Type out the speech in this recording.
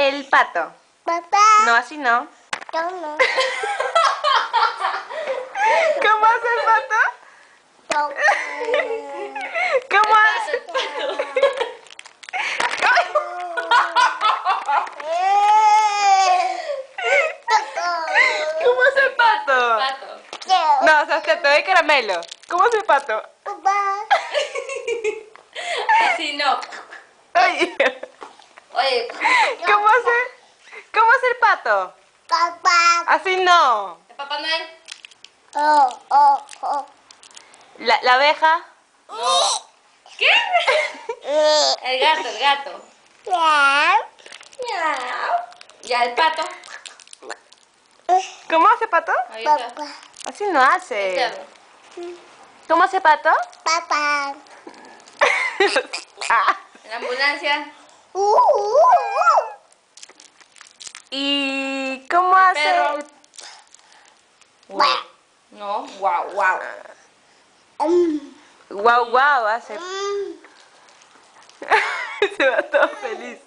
el pato? Papá. No, así no. No, no. ¿Cómo hace el pato? No. ¿Cómo hace? ¿Cómo hace el pato? Pato. No, Sebastián, te doy caramelo. ¿Cómo hace el pato? Papá. Así no. Oye, Oye, ¿cómo hace el pato? Papá. Así no. ¿el Papá Noel? Oh, oh, oh. La abeja. ¿Qué? El gato, el gato. Miau. Miau. Ya el pato. ¿Cómo hace pato? Ahí está. Papá. Así no El hace. cerdo. ¿Cómo hace pato? Papá. Ah. En la ambulancia. ¿Y cómo hace? perro. el- Guau. No, wow, wow. Guau, guau, hace. Se va todo feliz.